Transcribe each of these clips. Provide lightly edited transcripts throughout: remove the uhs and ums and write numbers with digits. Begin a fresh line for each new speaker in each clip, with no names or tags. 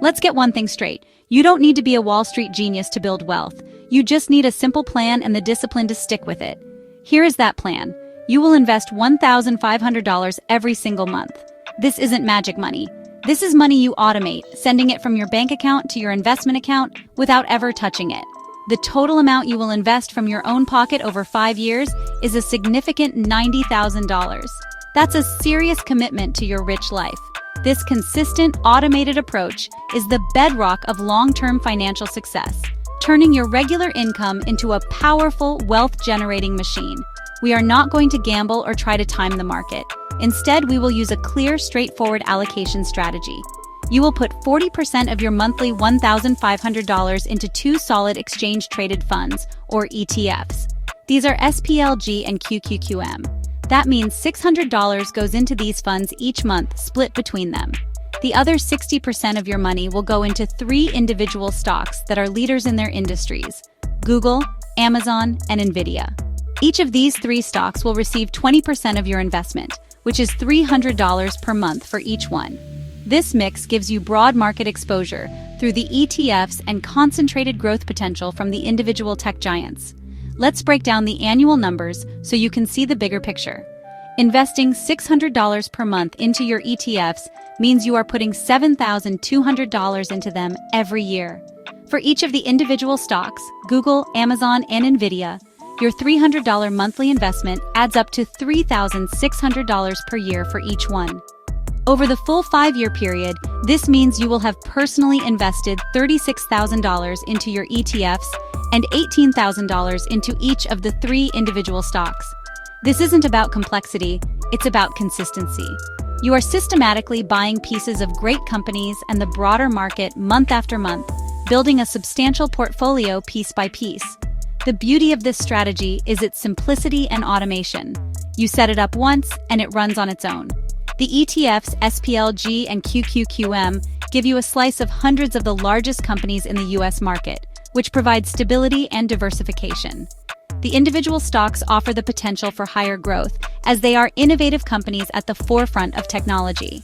Let's get one thing straight. You don't need to be a Wall Street genius to build wealth. You just need a simple plan and the discipline to stick with it. Here is that plan. You will invest $1,500 every single month. This isn't magic money. This is money you automate, sending it from your bank account to your investment account without ever touching it. The total amount you will invest from your own pocket over 5 years is a significant $90,000. That's a serious commitment to your rich life. This consistent, automated approach is the bedrock of long-term financial success, turning your regular income into a powerful, wealth-generating machine. We are not going to gamble or try to time the market. Instead, we will use a clear, straightforward allocation strategy. You will put 40% of your monthly $1,500 into 2 solid exchange-traded funds, or ETFs. These are SPLG and QQQM. That means $600 goes into these funds each month, split between them. The other 60% of your money will go into 3 individual stocks that are leaders in their industries: Google, Amazon, and Nvidia. Each of these 3 stocks will receive 20% of your investment, which is $300 per month for each one. This mix gives you broad market exposure through the ETFs and concentrated growth potential from the individual tech giants. Let's break down the annual numbers so you can see the bigger picture. Investing $600 per month into your ETFs means you are putting $7,200 into them every year. For each of the individual stocks, Google, Amazon, and Nvidia, your $300 monthly investment adds up to $3,600 per year for each one. Over the full 5-year period, this means you will have personally invested $36,000 into your ETFs and $18,000 into each of the 3 individual stocks. This isn't about complexity, it's about consistency. You are systematically buying pieces of great companies and the broader market month after month, building a substantial portfolio piece by piece. The beauty of this strategy is its simplicity and automation. You set it up once, and it runs on its own. The ETFs SPLG and QQQM give you a slice of hundreds of the largest companies in the US market, which provides stability and diversification. The individual stocks offer the potential for higher growth, as they are innovative companies at the forefront of technology.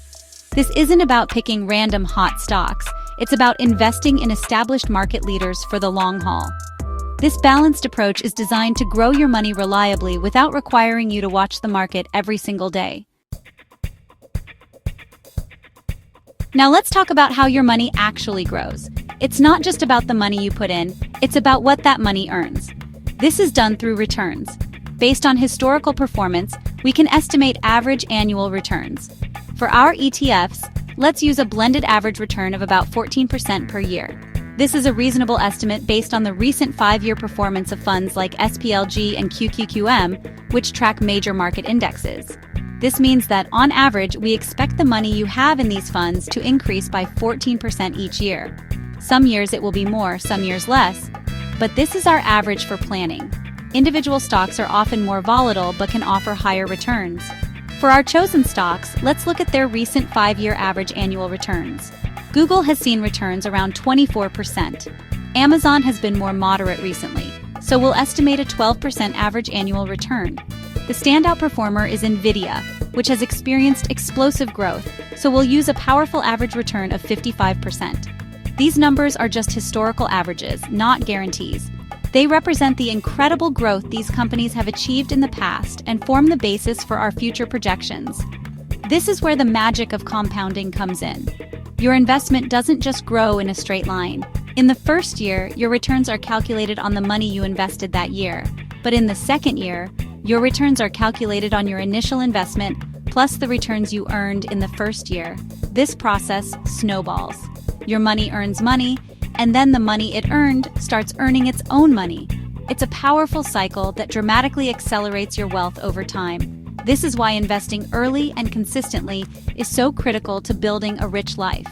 This isn't about picking random hot stocks, it's about investing in established market leaders for the long haul. This balanced approach is designed to grow your money reliably without requiring you to watch the market every single day. Now let's talk about how your money actually grows. It's not just about the money you put in, it's about what that money earns. This is done through returns. Based on historical performance, we can estimate average annual returns. For our ETFs, let's use a blended average return of about 14% per year. This is a reasonable estimate based on the recent 5-year performance of funds like SPLG and QQQM, which track major market indexes. This means that, on average, we expect the money you have in these funds to increase by 14% each year. Some years it will be more, some years less, but this is our average for planning. Individual stocks are often more volatile but can offer higher returns. For our chosen stocks, let's look at their recent 5-year average annual returns. Google has seen returns around 24%. Amazon has been more moderate recently, so we'll estimate a 12% average annual return. The standout performer is Nvidia, which has experienced explosive growth, so we'll use a powerful average return of 55%. These numbers are just historical averages, not guarantees. They represent the incredible growth these companies have achieved in the past and form the basis for our future projections. This is where the magic of compounding comes in. Your investment doesn't just grow in a straight line. In the first year, your returns are calculated on the money you invested that year. But in the second year, your returns are calculated on your initial investment plus the returns you earned in the first year. This process snowballs. Your money earns money, and then the money it earned starts earning its own money. It's a powerful cycle that dramatically accelerates your wealth over time. This is why investing early and consistently is so critical to building a rich life.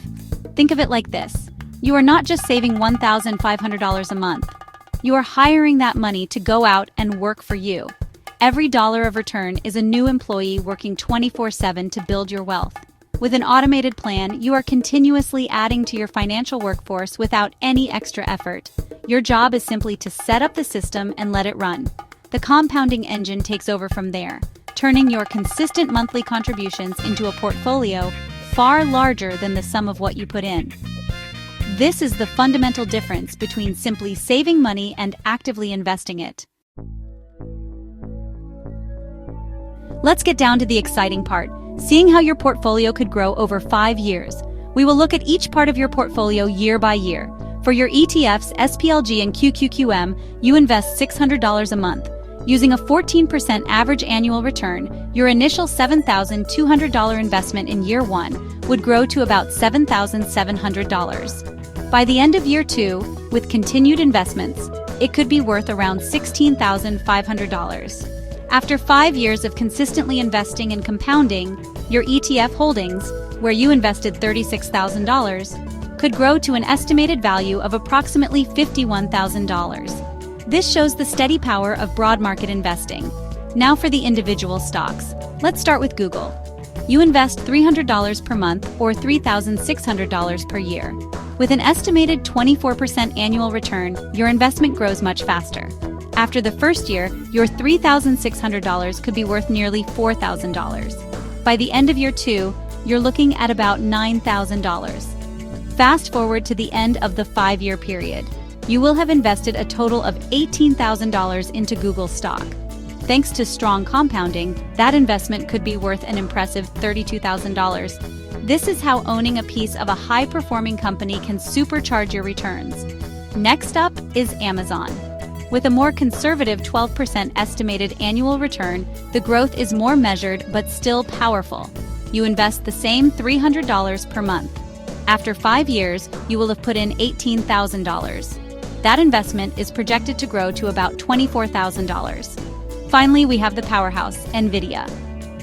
Think of it like this. You are not just saving $1,500 a month. You are hiring that money to go out and work for you. Every dollar of return is a new employee working 24/7 to build your wealth. With an automated plan, you are continuously adding to your financial workforce without any extra effort. Your job is simply to set up the system and let it run. The compounding engine takes over from there, turning your consistent monthly contributions into a portfolio far larger than the sum of what you put in. This is the fundamental difference between simply saving money and actively investing it. Let's get down to the exciting part, seeing how your portfolio could grow over 5 years. We will look at each part of your portfolio year by year. For your ETFs, SPLG and QQQM, you invest $600 a month. Using a 14% average annual return, your initial $7,200 investment in year 1 would grow to about $7,700. By the end of year 2, with continued investments, it could be worth around $16,500. After 5 years of consistently investing and compounding, your ETF holdings, where you invested $36,000, could grow to an estimated value of approximately $51,000. This shows the steady power of broad market investing. Now for the individual stocks. Let's start with Google. You invest $300 per month or $3,600 per year. With an estimated 24% annual return, your investment grows much faster. After the first year, your $3,600 could be worth nearly $4,000. By the end of year 2, you're looking at about $9,000. Fast forward to the end of the 5-year period. You will have invested a total of $18,000 into Google stock. Thanks to strong compounding, that investment could be worth an impressive $32,000. This is how owning a piece of a high-performing company can supercharge your returns. Next up is Amazon. With a more conservative 12% estimated annual return, the growth is more measured but still powerful. You invest the same $300 per month. After 5 years, you will have put in $18,000. That investment is projected to grow to about $24,000. Finally, we have the powerhouse, NVIDIA.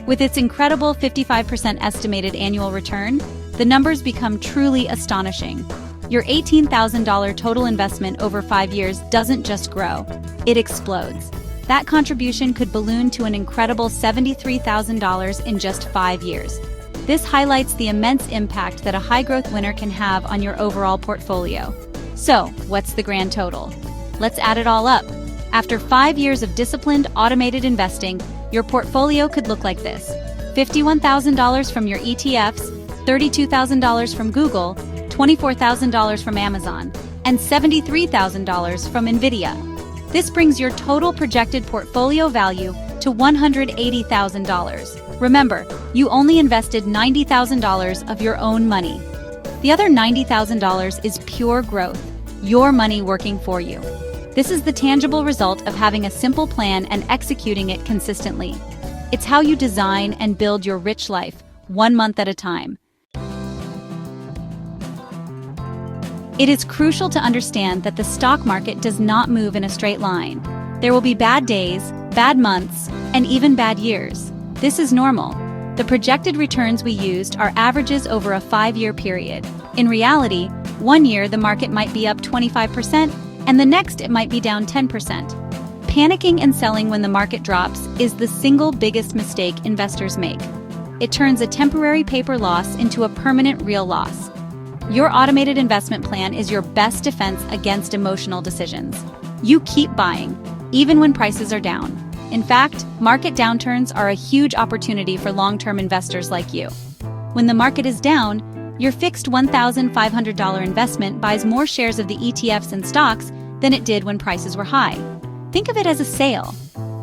With its incredible 55% estimated annual return, the numbers become truly astonishing. Your $18,000 total investment over 5 years doesn't just grow, it explodes. That contribution could balloon to an incredible $73,000 in just 5 years. This highlights the immense impact that a high-growth winner can have on your overall portfolio. So, what's the grand total? Let's add it all up. After 5 years of disciplined, automated investing, your portfolio could look like this: $51,000 from your ETFs, $32,000 from Google, $24,000 from Amazon, and $73,000 from NVIDIA. This brings your total projected portfolio value to $180,000. Remember, you only invested $90,000 of your own money. The other $90,000 is pure growth, your money working for you. This is the tangible result of having a simple plan and executing it consistently. It's how you design and build your rich life, 1 month at a time. It is crucial to understand that the stock market does not move in a straight line. There will be bad days, bad months, and even bad years. This is normal. The projected returns we used are averages over a 5-year period. In reality, 1 year the market might be up 25%, and the next it might be down 10%. Panicking and selling when the market drops is the single biggest mistake investors make. It turns a temporary paper loss into a permanent real loss. Your automated investment plan is your best defense against emotional decisions. You keep buying, even when prices are down. In fact, market downturns are a huge opportunity for long-term investors like you. When the market is down, your fixed $1,500 investment buys more shares of the ETFs and stocks than it did when prices were high. Think of it as a sale.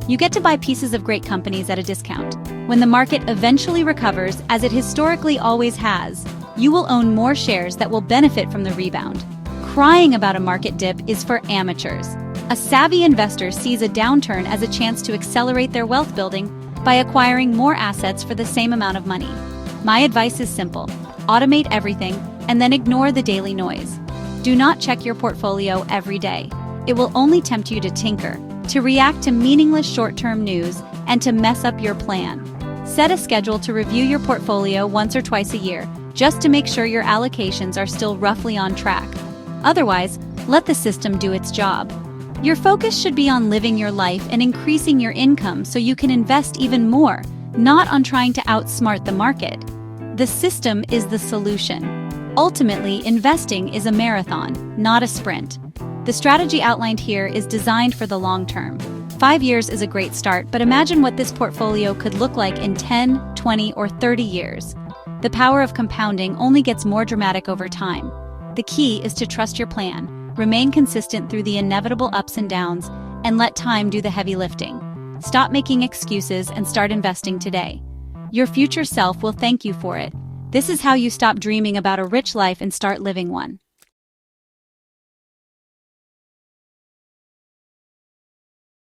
You get to buy pieces of great companies at a discount. When the market eventually recovers, as it historically always has, you will own more shares that will benefit from the rebound. Crying about a market dip is for amateurs. A savvy investor sees a downturn as a chance to accelerate their wealth building by acquiring more assets for the same amount of money. My advice is simple: automate everything and then ignore the daily noise. Do not check your portfolio every day. It will only tempt you to tinker, to react to meaningless short-term news, and to mess up your plan. Set a schedule to review your portfolio once or twice a year, just to make sure your allocations are still roughly on track. Otherwise, let the system do its job. Your focus should be on living your life and increasing your income so you can invest even more, not on trying to outsmart the market. The system is the solution. Ultimately, investing is a marathon, not a sprint. The strategy outlined here is designed for the long term. 5 years is a great start, but imagine what this portfolio could look like in 10, 20, or 30 years. The power of compounding only gets more dramatic over time. The key is to trust your plan, remain consistent through the inevitable ups and downs, and let time do the heavy lifting. Stop making excuses and start investing today. Your future self will thank you for it. This is how you stop dreaming about a rich life and start living one.